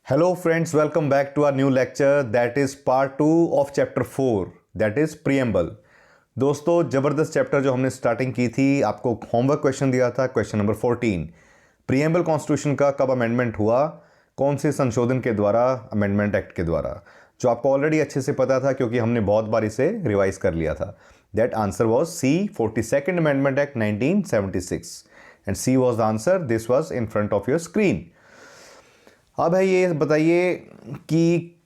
Hello friends, welcome back to our new lecture that is part 2 of chapter 4 that is preamble। दोस्तों ज़बरदस्त chapter जो हमने starting की थी, आपको होमवर्क क्वेश्चन दिया था, क्वेश्चन नंबर 14 प्रीएम्बल कॉन्स्टिट्यूशन का कब अमेंडमेंट हुआ, कौन से संशोधन के द्वारा, अमेंडमेंट एक्ट के द्वारा, जो आपको ऑलरेडी अच्छे से पता था क्योंकि हमने बहुत बार इसे रिवाइज कर लिया था। That answer was C 42nd amendment act 1976 and C was the answer. This was in front of your screen. अब है ये बताइए कि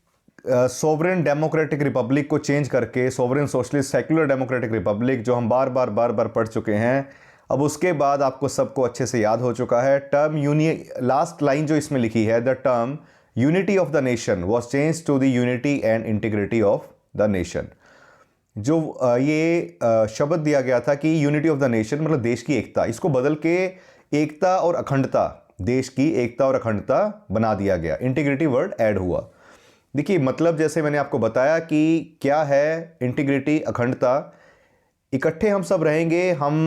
सोवरेन डेमोक्रेटिक रिपब्लिक को चेंज करके sovereign socialist secular democratic republic, जो हम बार बार पढ़ चुके हैं, अब उसके बाद आपको सबको अच्छे से याद हो चुका है। टर्म लास्ट लाइन जो इसमें लिखी है, the term unity of the nation was change to the unity and integrity of the nation. जो ये शब्द दिया गया था कि यूनिटी ऑफ द नेशन मतलब देश की एकता, इसको बदल के एकता और अखंडता, देश की एकता और अखंडता बना दिया गया। इंटीग्रिटी वर्ड ऐड हुआ। देखिए मतलब जैसे मैंने आपको बताया कि क्या है इंटीग्रिटी, अखंडता। इकट्ठे हम सब रहेंगे। हम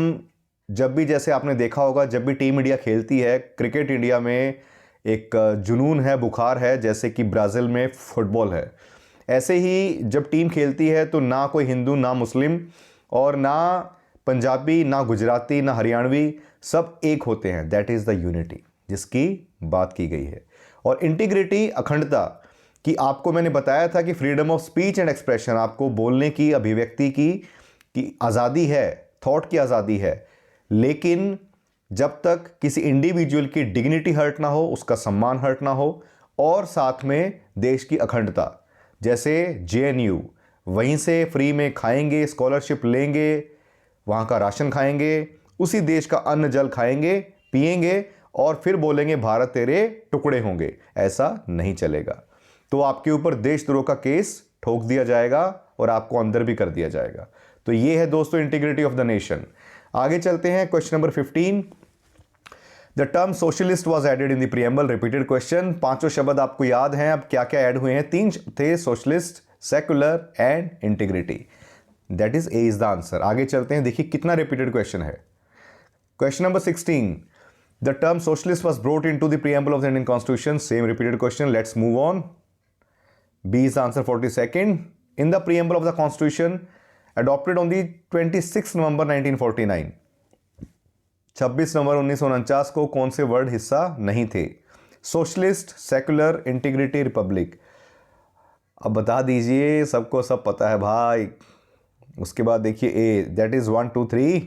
जब भी, जैसे आपने देखा होगा, जब भी टीम इंडिया खेलती है, क्रिकेट इंडिया में एक जुनून है, बुखार है, जैसे कि ब्राज़ील में फुटबॉल है। ऐसे ही जब टीम खेलती है तो ना कोई हिंदू, ना मुस्लिम, और ना पंजाबी, ना गुजराती, ना हरियाणवी, सब एक होते हैं। दैट इज़ द यूनिटी जिसकी बात की गई है। और इंटीग्रिटी, अखंडता, कि आपको मैंने बताया था कि freedom of speech and expression, आपको बोलने की, अभिव्यक्ति की आज़ादी है, थॉट की आज़ादी है, लेकिन जब तक किसी इंडिविजुअल की डिग्निटी हर्ट ना हो, उसका सम्मान हर्ट ना हो, और साथ में देश की अखंडता। जैसे जेएनयू, वहीं से फ्री में खाएंगे, स्कॉलरशिप लेंगे, वहाँ का राशन खाएंगे, उसी देश का अन्न जल खाएंगे, पिएंगे, और फिर बोलेंगे भारत तेरे टुकड़े होंगे। ऐसा नहीं चलेगा। तो आपके ऊपर देशद्रोह का केस ठोक दिया जाएगा और आपको अंदर भी कर दिया जाएगा। तो ये है दोस्तों इंटीग्रिटी ऑफ द नेशन। आगे चलते हैं, question number 15। The term socialist was added in the preamble. Repeated question. पांचों शब्द आपको याद हैं। अब क्या क्या ऐड हुए हैं? 3 थे, socialist, secular and integrity. That is A is the answer. आगे चलते हैं, देखिए कितना रिपीटेड क्वेश्चन है। Question number 16। The term socialist was brought into the preamble of the Indian Constitution. Same repeated question. Let's move on. B is the answer, 42nd. In the preamble of the Constitution, adopted on the 26th November 1949. 26 नवंबर 1949 को कौन से word हिस्सा नहीं थे? Socialist, secular, integrity, Republic. अब बता दीजिए, सबको सब पता है भाई। उसके बाद देखिए ए, दैट इज 1 2 3,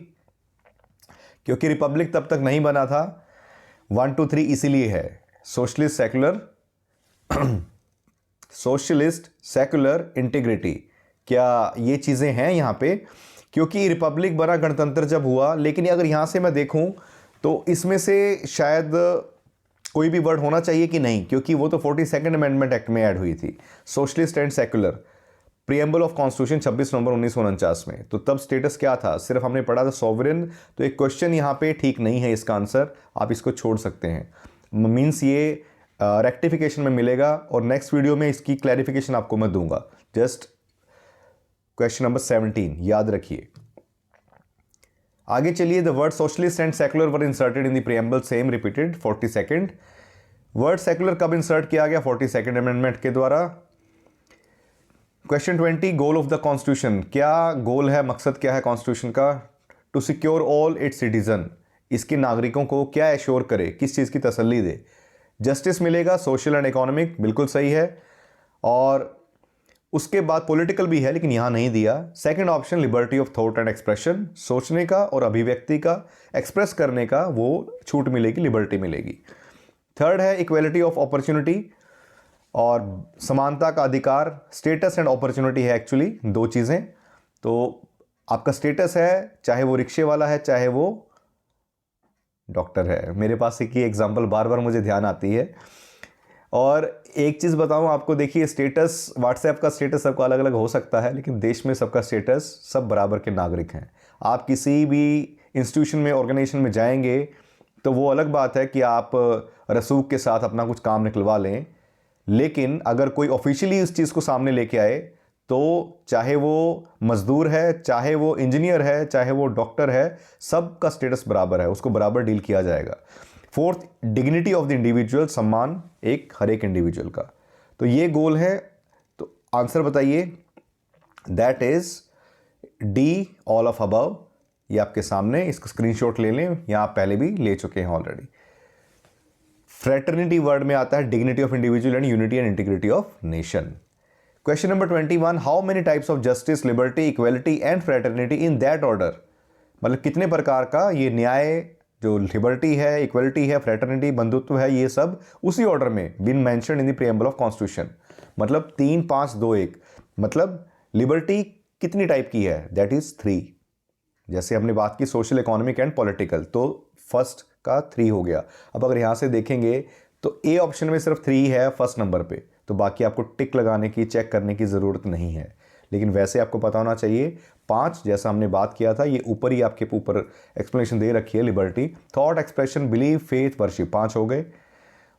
क्योंकि रिपब्लिक तब तक नहीं बना था। 1 2 3 इसीलिए है। Socialist, secular, socialist, secular, integrity, क्या ये चीज़ें हैं यहाँ पे? क्योंकि रिपब्लिक बना गणतंत्र जब हुआ, लेकिन अगर यहाँ से मैं देखूँ तो इसमें से शायद कोई भी वर्ड होना चाहिए कि नहीं, क्योंकि वो तो 42nd अमेंडमेंट एक्ट में ऐड हुई थी। Socialist and secular, preamble of constitution 26 नवंबर 1949 में। तो तब स्टेटस क्या था? सिर्फ हमने पढ़ा था सॉवरेन। तो एक क्वेश्चन यहाँ पे ठीक नहीं है, इसका आंसर आप इसको छोड़ सकते हैं। मीन्स ये रेक्टिफिकेशन में मिलेगा और नेक्स्ट वीडियो में इसकी क्लैरिफिकेशन आपको मैं दूंगा। जस्ट क्वेश्चन नंबर 17 याद रखिए। आगे चलिए। The word socialist and secular were inserted in the preamble. Same repeated 42nd। Word secular कब इंसर्ट किया गया? 42nd अमेंडमेंट के द्वारा। Question 20। Goal of the constitution, क्या गोल है, मकसद क्या है कॉन्स्टिट्यूशन का? To secure all its citizen, इसके नागरिकों को क्या एश्योर करे, किस चीज़ की तसल्ली दे? जस्टिस मिलेगा, सोशल एंड इकोनॉमिक, बिल्कुल सही है। और उसके बाद पॉलिटिकल भी है, लेकिन यहाँ नहीं दिया। Second option liberty of thought and expression, सोचने का और अभिव्यक्ति का, एक्सप्रेस करने का वो छूट मिलेगी, लिबर्टी मिलेगी। थर्ड है इक्वेलिटी ऑफ अपॉर्चुनिटी, और समानता का अधिकार। स्टेटस एंड अपॉर्चुनिटी है एक्चुअली दो चीज़ें। तो आपका स्टेटस है, चाहे वो रिक्शे वाला है, चाहे वो डॉक्टर है। मेरे पास एक ही एग्जांपल बार बार मुझे ध्यान आती है। और एक चीज़ बताऊं आपको, देखिए स्टेटस, व्हाट्सएप का स्टेटस सबका अलग अलग हो सकता है, लेकिन देश में सबका स्टेटस, सब बराबर के नागरिक हैं। आप किसी भी इंस्टीट्यूशन में, ऑर्गेनाइजेशन में जाएंगे तो वो अलग बात है कि आप रसूख के साथ अपना कुछ काम निकलवा लें, लेकिन अगर कोई ऑफिशियली उस चीज़ को सामने लेके आए तो चाहे वो मजदूर है, चाहे वो इंजीनियर है, चाहे वो डॉक्टर है, सबका स्टेटस बराबर है, उसको बराबर डील किया जाएगा। Fourth, dignity of the individual, सम्मान एक हर एक इंडिविजुअल का। तो ये गोल है, तो आंसर बताइए। That is D, all of above. ये आपके सामने, इसका स्क्रीनशॉट ले लें, या आप पहले भी ले चुके हैं ऑलरेडी। फ्रेटर्निटी वर्ड में आता है dignity of individual and unity and integrity of nation. Question number 21, how many types of justice, liberty, equality and fraternity in that order. मतलब कितने प्रकार का ये न्याय, जो लिबर्टी है, इक्वलिटी है, फ्रेटर्निटी, बंधुत्व है, ये सब उसी ऑर्डर में been mentioned in the preamble of constitution. मतलब 3, 5, 2, 1। मतलब लिबर्टी कितनी टाइप की है, दैट इज 3। जैसे हमने बात की सोशल, इकोनॉमिक एंड पॉलिटिकल, तो फर्स्ट का 3 हो गया। अब अगर यहां से देखेंगे तो ए ऑप्शन में सिर्फ 3 है फर्स्ट नंबर पे, तो बाकी आपको टिक लगाने की, चेक करने की ज़रूरत नहीं है। लेकिन वैसे आपको पता होना चाहिए 5, जैसा हमने बात किया था, ये ऊपर ही आपके ऊपर एक्सप्लेनेशन दे रखी है। Liberty, thought, expression, believe, faith, worship 5 हो गए।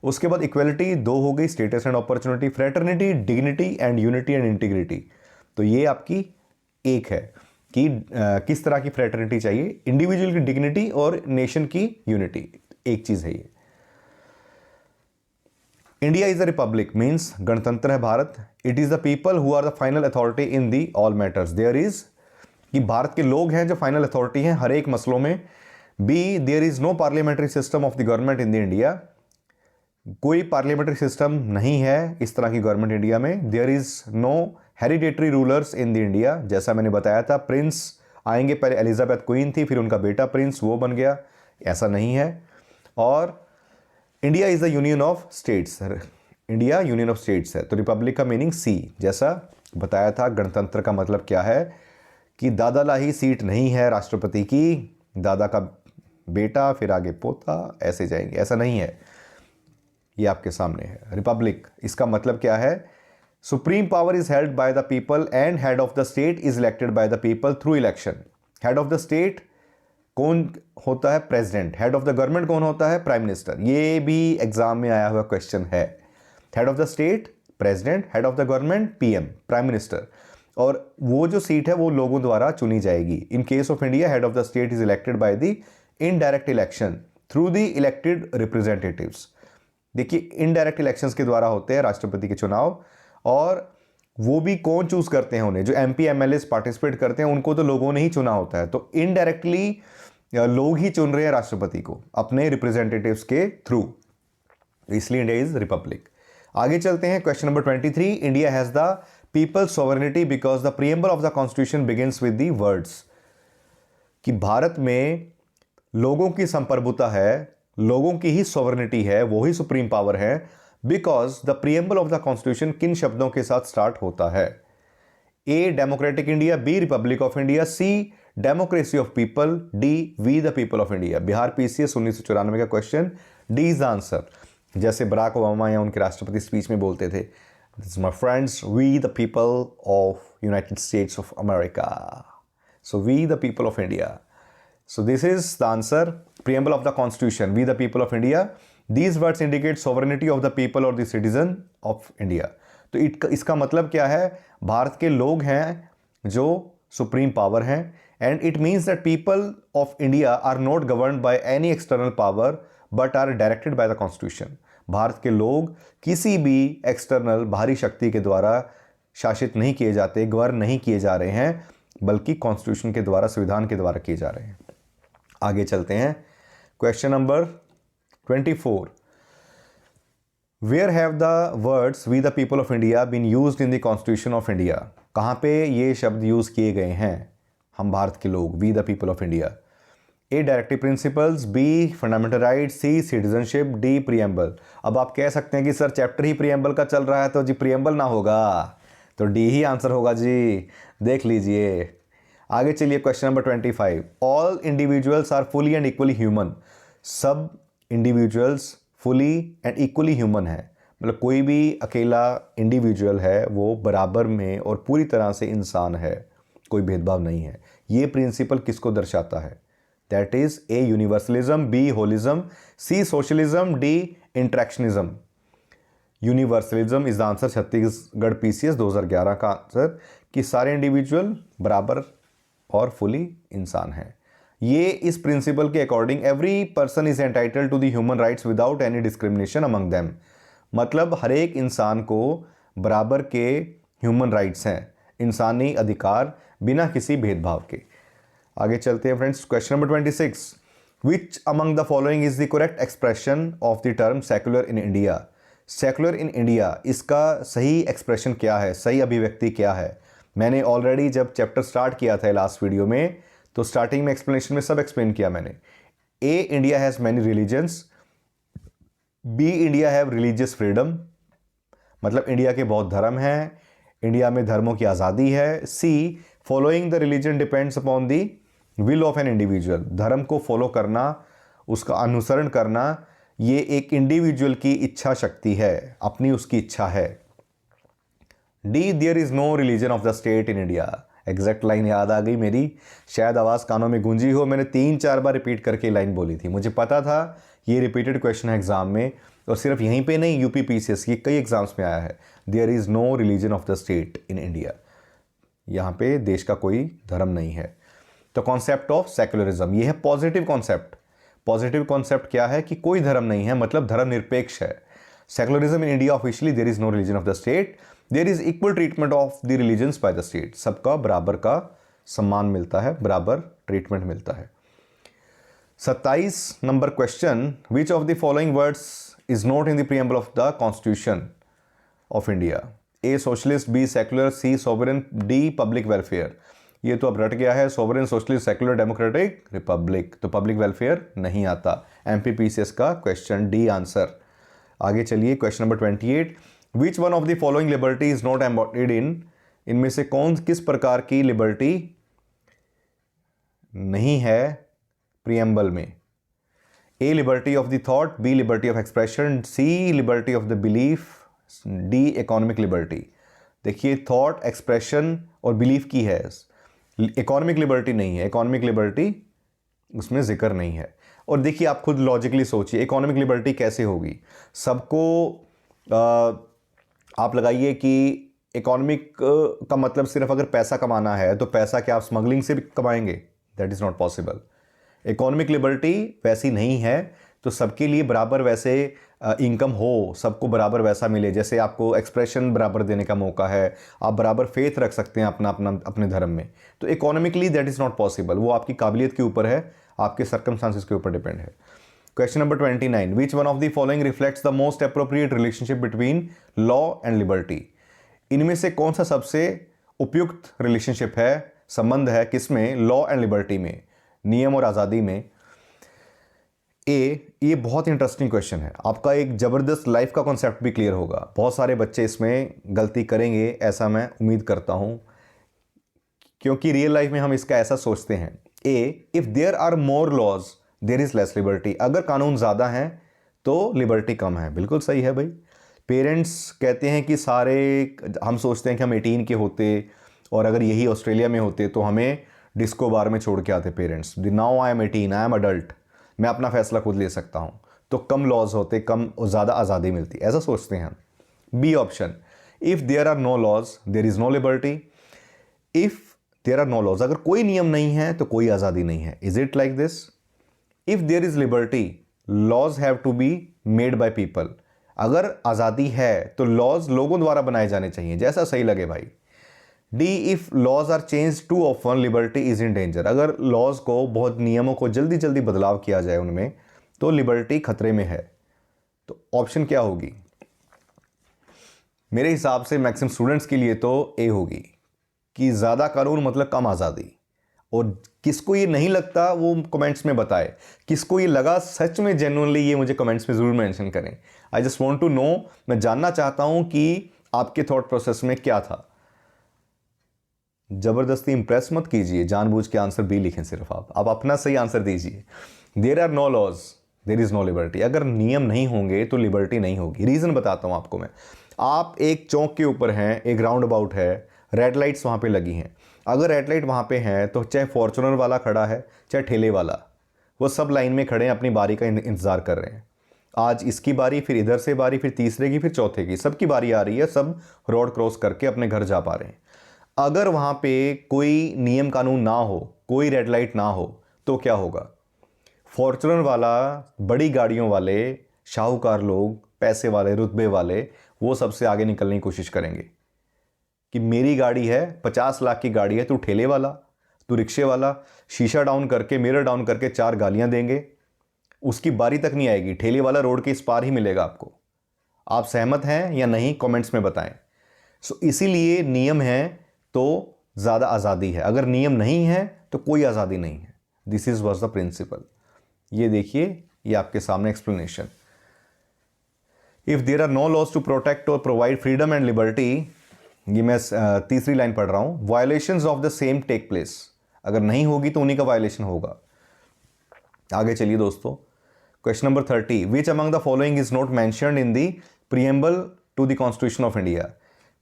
उसके बाद इक्वलिटी 2 हो गई, status and opportunity, fraternity, dignity and unity and integrity. तो ये आपकी 1 है कि किस तरह की फ्रेटर्निटी चाहिए, इंडिविजुअल की डिग्निटी और नेशन की यूनिटी, एक चीज़ है ये। India is a republic means गणतंत्र है Bharat. It is the people who are the final authority in the all matters. There is, कि भारत के लोग हैं जो फाइनल अथॉरिटी हैं हर एक मसलों में। B, there is no parliamentary system of the government in the India. कोई पार्लियामेंट्री सिस्टम नहीं है इस तरह की गवर्नमेंट इंडिया में। There is no hereditary rulers in the India. जैसा मैंने बताया था, प्रिंस आएंगे, पहले एलिजाबेथ क्वीन थी, फिर उनका बेटा प्रिंस वो बन गया, ऐसा नहीं है। और India is the union of states, India union of states है। तो रिपब्लिक का मीनिंग सी, जैसा बताया था। गणतंत्र का मतलब क्या है कि दादा लाही सीट नहीं है राष्ट्रपति की, दादा का बेटा फिर आगे पोता, ऐसे जाएंगे, ऐसा नहीं है। ये आपके सामने है रिपब्लिक। इसका मतलब क्या है, supreme power is held by the people and head of the state is elected by the people through election. Head of the state कौन होता है, president. Head of the government कौन होता है, प्राइम मिनिस्टर। ये भी एग्जाम में आया हुआ क्वेश्चन है। Head of the state president, head of the government PM, prime minister. और वो जो सीट है वो लोगों द्वारा चुनी जाएगी। In case of India, head of the state is elected by the indirect election through the elected representatives. देखिए, इनडायरेक्ट इलेक्शंस के द्वारा होते हैं राष्ट्रपति के चुनाव, और वो भी कौन चूज करते हैं उन्हें, जो एमपी एमएलए पार्टिसिपेट करते हैं उनको तो लोगों ने ही चुना होता है। तो इनडायरेक्टली लोग ही चुन रहे हैं राष्ट्रपति को अपने रिप्रेजेंटेटिव्स के थ्रू, इसलिए इंडिया इज रिपब्लिक। आगे चलते हैं, question number 23, India has the people's sovereignty because the preamble of the constitution begins with the words. कि भारत में लोगों की संप्रभुता है, लोगों की ही सॉवरेनिटी है, वो ही सुप्रीम पावर है, because the preamble of the constitution किन शब्दों के साथ स्टार्ट होता है। A, democratic India, B, republic of India, C, democracy of people, D, we the people of India. Bihar PCS 1994 का question, D is the answer. जैसे Barack Obama या उनके राष्ट्रपति स्पीच में बोलते थे, this is my friends, we the people of United States of America, so we the people of India. So this is the answer, preamble of the constitution, we the people of India. These words indicate sovereignty of the people or the citizen of India. तो इसका मतलब क्या है, भारत के लोग हैं जो supreme power हैं, and it means that people of India are not governed by any external power but are directed by the constitution. Bharat के लोग किसी भी एक्सटर्नल बाहरी शक्ति के द्वारा शासित नहीं किए जाते, गवर्न नहीं किए जा रहे हैं, बल्कि कॉन्स्टिट्यूशन के द्वारा, संविधान के द्वारा किए जा रहे हैं। आगे चलते हैं, question number 24, where have the words we the people of India been used in the constitution of India. कहाँ पे ये शब्द यूज किए गए हैं, हम भारत के लोग, we the people of India. A, directive principles, B, fundamental right, C, citizenship, D, preamble. अब आप कह सकते हैं कि सर चैप्टर ही प्रीएम्बल का चल रहा है तो जी प्रीएम्बल ना होगा, तो डी ही आंसर होगा जी, देख लीजिए। आगे चलिए, question number 25, all individuals are fully and equally human. सब individuals fully and equally human है, मतलब कोई भी अकेला इंडिविजुअल है वो बराबर में और पूरी तरह से इंसान है, कोई भेदभाव नहीं है। ये प्रिंसिपल किसको दर्शाता है, that is A, universalism, B, holism, C, socialism, D, interactionism. Universalism is the answer, Chhattisgarh PCS 2011 का आंसर, कि सारे इंडिविजुअल बराबर और फुली इंसान है। ये इस प्रिंसिपल के according every person is entitled to the human rights without any discrimination among them, मतलब हर एक इंसान को बराबर के ह्यूमन राइट्स हैं, इंसानी अधिकार बिना किसी भेदभाव के। आगे चलते हैं friends, question number 26, which among the following is the correct expression of the term secular in India. Secular in India, इसका सही एक्सप्रेशन क्या है, सही अभिव्यक्ति क्या है। मैंने ऑलरेडी जब चैप्टर स्टार्ट किया था लास्ट वीडियो में, तो स्टार्टिंग में एक्सप्लेनेशन में सब एक्सप्लेन किया मैंने। A, India has many religions. B, India have religious freedom, मतलब इंडिया के बहुत धर्म हैं, इंडिया में धर्मों की आज़ादी है। C, following the religion depends upon the will of an individual, धर्म को फॉलो करना, उसका अनुसरण करना, ये एक इंडिविजुअल की इच्छा शक्ति है, अपनी उसकी इच्छा है। D, there is no religion of the state in India. Exact line याद आ गई मेरी, शायद आवाज़ कानों में गूंजी हो, मैंने 3-4 बार रिपीट करके लाइन बोली थी। मुझे पता था ये रिपीटेड क्वेश्चन है एग्जाम में, और सिर्फ यहीं पे नहीं, यूपी पीसीएस की कई एग्जाम्स में आया है। There is no religion of the state in India, यहाँ पे देश का कोई धर्म नहीं है। तो कॉन्सेप्ट ऑफ सेक्युलरिज्म, ये है पॉजिटिव कॉन्सेप्ट। पॉजिटिव कॉन्सेप्ट क्या है कि कोई धर्म नहीं है, मतलब धर्म निरपेक्ष है। Secularism in India officially there is no religion of the state, there is equal treatment of the religions by the state, सबका बराबर का सम्मान मिलता है, बराबर ट्रीटमेंट मिलता है। 27 number question, which of the following words is not in the preamble of the constitution of India. A, socialist, B, secular, C, sovereign, D, public welfare. ये तो अब रट गया है, sovereign, socialist, secular, democratic, republic, तो public welfare नहीं आता। MPPCS का क्वेश्चन, डी आंसर। आगे चलिए, question number 28, which one of the following liberty is not embodied in, इनमें से किस प्रकार की लिबर्टी नहीं है प्रीएम्बल में। A, liberty of the thought, B, liberty of expression, C, liberty of the belief, D, economic liberty. देखिए, thought, expression और बिलीफ की है, इकोनॉमिक लिबर्टी नहीं है, इकोनॉमिक लिबर्टी उसमें जिक्र नहीं है। और देखिए, आप खुद लॉजिकली सोचिए, इकोनॉमिक लिबर्टी कैसे होगी। सबको आप लगाइए कि इकोनॉमिक का मतलब सिर्फ अगर पैसा कमाना है, तो पैसा क्या आप स्मगलिंग से भी कमाएंगे, that is not possible. Economic liberty वैसी नहीं है, तो सबके लिए बराबर वैसे इनकम हो, सबको बराबर वैसा मिले, जैसे आपको एक्सप्रेशन बराबर देने का मौका है, आप बराबर फेथ रख सकते हैं अपने धर्म में। तो economically that is not possible, वो आपकी काबिलियत के ऊपर है, आपके सर्कमस्टांसेस के ऊपर डिपेंड है। Question number 29, which one of the following reflects the most appropriate relationship between law and liberty. इनमें से कौन सा सबसे उपयुक्त रिलेशनशिप है, संबंध है, किसमें, लॉ एंड लिबर्टी में, नियम और आज़ादी में। ए, ये बहुत इंटरेस्टिंग क्वेश्चन है, आपका एक ज़बरदस्त लाइफ का कॉन्सेप्ट भी क्लियर होगा। बहुत सारे बच्चे इसमें गलती करेंगे, ऐसा मैं उम्मीद करता हूँ, क्योंकि रियल लाइफ में हम इसका ऐसा सोचते हैं। A, if there are more laws there is less liberty. अगर कानून ज़्यादा हैं तो लिबर्टी कम है। बिल्कुल सही है भाई। पेरेंट्स कहते हैं कि सारे, हम सोचते हैं कि हम 18 के होते, और अगर यही ऑस्ट्रेलिया में होते तो हमें डिस्को बार में छोड़ के आते parents. Now I am 18, I am adult, मैं अपना फैसला खुद ले सकता हूँ, तो कम लॉज होते, कम ज़्यादा आज़ादी मिलती, ऐसा सोचते हैं हम। B option, if there are no laws there is no liberty. If there are no laws, अगर कोई नियम नहीं है तो कोई आज़ादी नहीं है। Is it like this? If there is liberty laws have to be made by people. अगर आज़ादी है तो लॉज लोगों द्वारा बनाए जाने चाहिए, जैसा सही लगे भाई। D, if laws are change too often liberty is in danger. अगर लॉज को, बहुत नियमों को जल्दी जल्दी बदलाव किया जाए उनमें, तो लिबर्टी खतरे में है। तो ऑप्शन क्या होगी? मेरे हिसाब से मैक्सिमम स्टूडेंट्स के लिए तो ए होगी, कि ज़्यादा कानून मतलब कम आज़ादी। और किसको ये नहीं लगता वो कमेंट्स में बताए, किसको ये लगा सच में जेन्युइनली, ये मुझे कमेंट्स में ज़रूर मेंशन करें। I just want to know, मैं जानना चाहता हूं कि आपके थॉट प्रोसेस में क्या था। ज़बरदस्ती इंप्रेस मत कीजिए, जानबूझ के आंसर बी लिखें सिर्फ आप अपना सही आंसर दीजिए। There are no laws there is no liberty. अगर नियम नहीं होंगे तो लिबर्टी नहीं होगी। रीज़न बताता हूँ आपको मैं। आप एक चौक के ऊपर हैं, एक राउंड अबाउट है, रेड लाइट्स वहाँ पे लगी हैं। अगर रेड लाइट वहाँ पे है तो चाहे फॉर्चुनर वाला खड़ा है, चाहे ठेले वाला, वो सब लाइन में खड़े हैं, अपनी बारी का इंतज़ार कर रहे हैं। आज इसकी बारी, फिर इधर से बारी, फिर तीसरे की, फिर चौथे की, सबकी बारी आ रही है, सब रोड क्रॉस करके अपने घर जा पा रहे हैं। अगर वहाँ पे कोई नियम कानून ना हो, कोई रेड लाइट ना हो, तो क्या होगा? फॉर्च्यूनर वाला, बड़ी गाड़ियों वाले, शाहूकार लोग, पैसे वाले, रुतबे वाले, वो सबसे आगे निकलने की कोशिश करेंगे कि मेरी गाड़ी है, 50 लाख की गाड़ी है, तू ठेले वाला, तू रिक्शे वाला, शीशा डाउन करके, मिरर डाउन करके 4 गालियां देंगे, उसकी बारी तक नहीं आएगी, ठेले वाला रोड के इस पार ही मिलेगा आपको। आप सहमत हैं या नहीं, कमेंट्स में बताएं। सो इसीलिए नियम है तो ज़्यादा आज़ादी है, अगर नियम नहीं है तो कोई आज़ादी नहीं है। This is was the principle. ये देखिए, ये आपके सामने explanation. If there are no laws to protect और प्रोवाइड फ्रीडम एंड लिबर्टी, ये मैं तीसरी लाइन पढ़ रहा हूं, violations of the same take place, अगर नहीं होगी तो उन्हीं का वायलेशन होगा। आगे चलिए दोस्तों, question number 30, which among the following is not mentioned in the preamble to the constitution of India?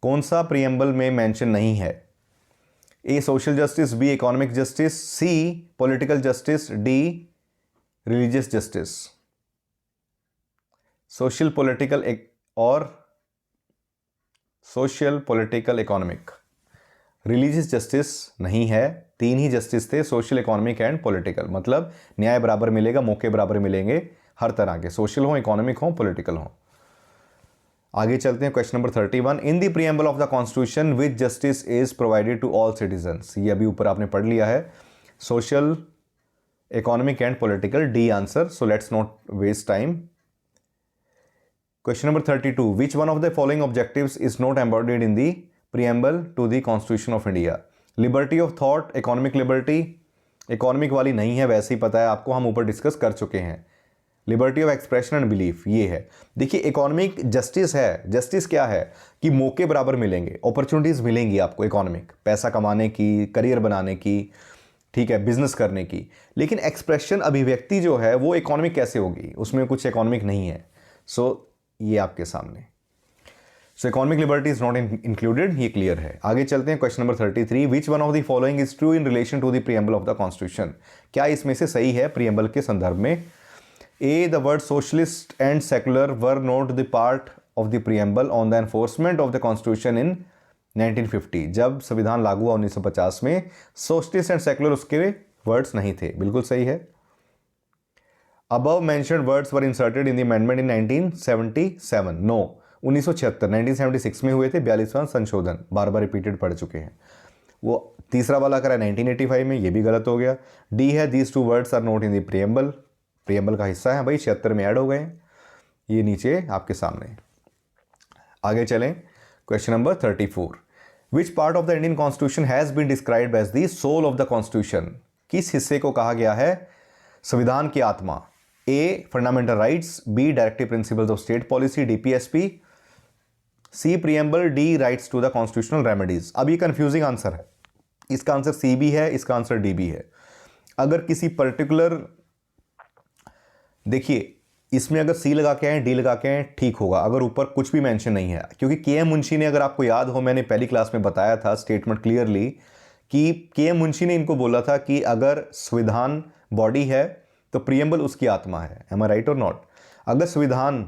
कौन सा प्रीएम्बल में मेंशन नहीं है? A social justice, B economic justice, C political justice, D religious justice. Social, political और social, political, economic. Religious justice नहीं है, 3 ही justice थे, सोशल, इकोनॉमिक एंड पॉलिटिकल। मतलब न्याय बराबर मिलेगा, मौके बराबर मिलेंगे हर तरह के, सोशल हो, इकोनॉमिक हो, पॉलिटिकल हो। आगे चलते हैं, question number 31, in the preamble of the constitution which justice is provided to all citizens? ये अभी ऊपर आपने पढ़ लिया है, social, economic and political, D answer. So let's not waste time. Question number 32, which one of the following objectives is not embodied in the preamble to the Constitution of India? Liberty of thought, economic liberty, economic वाली नहीं है, वैसे ही पता है आपको, हम ऊपर discuss कर चुके हैं। Liberty of expression and belief, ये है। देखिए, इकोनॉमिक जस्टिस है, जस्टिस क्या है कि मौके बराबर मिलेंगे, अपॉर्चुनिटीज़ मिलेंगी आपको, इकोनॉमिक, पैसा कमाने की, करियर बनाने की, ठीक है, बिजनेस करने की। लेकिन एक्सप्रेशन, अभिव्यक्ति जो है वो इकोनॉमिक कैसे होगी? उसमें कुछ इकोनॉमिक नहीं है। सो ये आपके सामने, so economic liberty is not included, ये क्लियर है। आगे चलते हैं, question number 33, which one of the following is true in relation to the preamble of the constitution? क्या इसमें से सही है प्रीएम्बल के संदर्भ में? A, the word socialist and secular were not the part of the preamble on the enforcement of the constitution in 1950। जब संविधान लागू हुआ 1950 में, सोशलिस्ट एंड सेकुलर उसके वर्ड्स नहीं थे, बिल्कुल सही है। Above mentioned words were inserted in the amendment in 1977. No, 1976, 1976 में हुए थे 42वां संशोधन, बार बार रिपीटेड पढ़ चुके हैं। वो तीसरा वाला करा 1985 में, ये भी गलत हो गया। डी है, these two words are not in the preamble, preamble का हिस्सा है भाई, 76 में ऐड हो गए, ये नीचे आपके सामने। आगे चलें, question number 34, which part of the Indian constitution has been described as the soul of the constitution? किस हिस्से को कहा गया है संविधान की आत्मा? A, fundamental rights, B, directive principles of state policy, DPSP, C, preamble, D, rights to the constitutional remedies. अब ये कंफ्यूजिंग आंसर है, इसका आंसर सी भी है, इसका आंसर डी भी है। अगर किसी पर्टिकुलर, देखिए इसमें अगर सी लगा के आए, डी लगा के आए, ठीक होगा, अगर ऊपर कुछ भी मेंशन नहीं है, क्योंकि के एम मुंशी ने, अगर आपको याद हो, मैंने पहली क्लास में बताया था स्टेटमेंट क्लियरली कि के एम मुंशी ने इनको बोला था कि अगर संविधान बॉडी है तो प्रीएम्बल उसकी आत्मा है। एम आई राइट और नॉट? अगर संविधान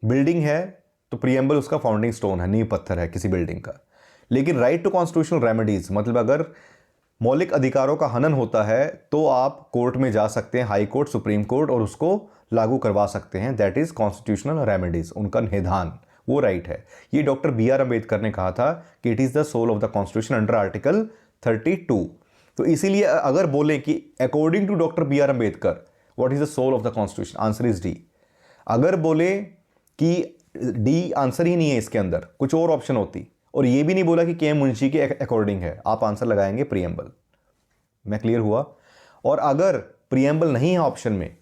बिल्डिंग है तो प्रीएम्बल उसका फाउंडिंग स्टोन है, नींव पत्थर है किसी बिल्डिंग का। लेकिन राइट टू कॉन्स्टिट्यूशनल रेमेडीज, मतलब अगर मौलिक अधिकारों का हनन होता है तो आप कोर्ट में जा सकते हैं, हाई कोर्ट, सुप्रीम कोर्ट, और उसको लागू करवा सकते हैं। दैट इज कॉन्स्टिट्यूशनल रेमेडीज, उनका निधान, वो राइट है। ये डॉक्टर बी आर अम्बेडकर ने कहा था कि it is the soul of the constitution under article 32। तो इसीलिए अगर बोले कि according to doctor B R Ambedkar what is the soul of the constitution, answer is D. अगर बोले कि डी आंसर ही नहीं है इसके अंदर, कुछ और ऑप्शन होती, और ये भी नहीं बोला कि के एम मुंशी के अकॉर्डिंग है, आप आंसर लगाएंगे प्रीएम्बल। मैं क्लियर हुआ? और अगर प्रीएम्बल नहीं है ऑप्शन में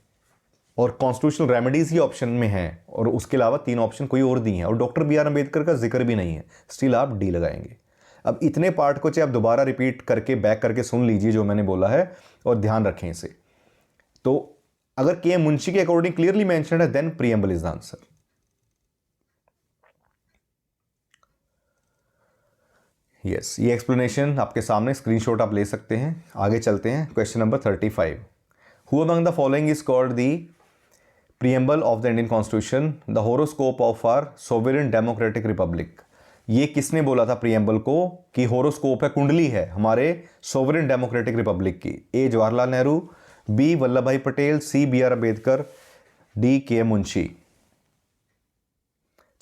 और कॉन्स्टिट्यूशनल रेमेडीज ही ऑप्शन में है और उसके अलावा 3 ऑप्शन कोई और दी हैं और डॉक्टर बी आर अम्बेडकर का जिक्र भी नहीं है, स्टिल आप डी लगाएंगे। अब इतने पार्ट को चाहे आप दोबारा रिपीट करके बैक करके सुन लीजिए जो मैंने बोला है और ध्यान रखें इसे। तो अगर के एम मुंशी के अकॉर्डिंग क्लियरली मेंशन्ड है then preamble is the answer. Yes, ये एक्सप्लेनेशन आपके सामने, स्क्रीनशॉट आप ले सकते हैं। आगे चलते हैं, question number 35, who among the following is called the preamble of the Indian constitution the horoscope of our sovereign democratic republic? ये किसने बोला था प्रीएम्बल को कि होरोस्कोप है, कुंडली है हमारे सोवरेन डेमोक्रेटिक रिपब्लिक की? A, Jawaharlal Nehru, B Vallabhbhai Patel, C B R Ambedkar, D K M Munshi.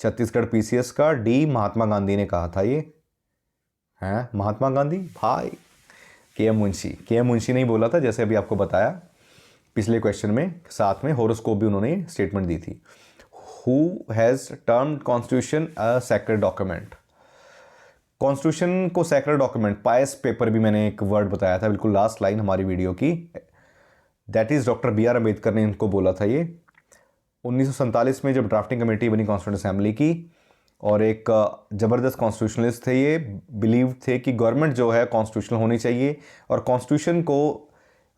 Chhattisgarh PCS का डी महात्मा गांधी ने कहा था ये है। महात्मा गांधी भाई, के एम मुंशी नहीं बोला था, जैसे अभी आपको बताया पिछले क्वेश्चन में, साथ में हॉरोस्कोप भी उन्होंने स्टेटमेंट दी थी। Who has termed constitution a sacred document. Constitution को सैक्रेड डॉक्यूमेंट, पायस पेपर भी मैंने एक वर्ड बताया था बिल्कुल लास्ट लाइन हमारी वीडियो की, that is doctor B R Ambedkar ने इनको बोला था ये 1947 में, जब ड्राफ्टिंग कमेटी बनी कॉन्स्टिट्यूंट असेंबली की। और एक ज़बरदस्त कॉन्स्टिट्यूशनलिस्ट थे ये, बिलीव थे कि गवर्नमेंट जो है कॉन्स्टिट्यूशनल होनी चाहिए और कॉन्स्टिट्यूशन को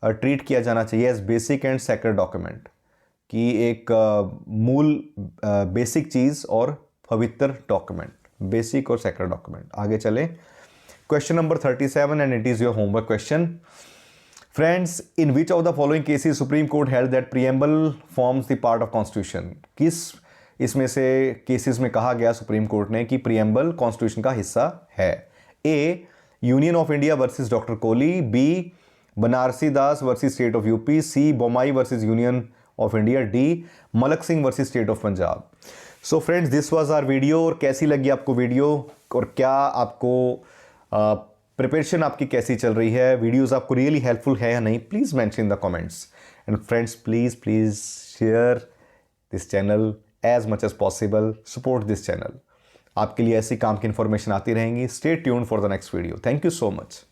ट्रीट किया जाना चाहिए as basic and sacred document, कि एक मूल बेसिक चीज़ और पवित्र डॉक्यूमेंट, बेसिक और सेक्रेड डॉक्यूमेंट। आगे चले, question number 37 and it is your homework question. Friends, in which of the following cases supreme court held that preamble forms the part of constitution. किस इसमें से केसेस में कहा गया सुप्रीम कोर्ट ने कि प्रीएम्बल कॉन्स्टिट्यूशन का हिस्सा है। A union of India versus doctor Kohli, B Banarasi Das versus state of UP, C Bommai versus union of India, D Malak Singh versus state of Punjab. So friends, this was our video. और कैसी लगी आपको वीडियो और क्या आपको प्रिपरेशन आपकी कैसी चल रही है, वीडियोस आपको रियली हेल्पफुल है या नहीं, please mention in the comments. And friends, please share this channel as much as possible, support this channel. आपके लिए ऐसी काम की इन्फॉर्मेशन आती रहेंगी। Stay tuned for the next video. Thank you so much.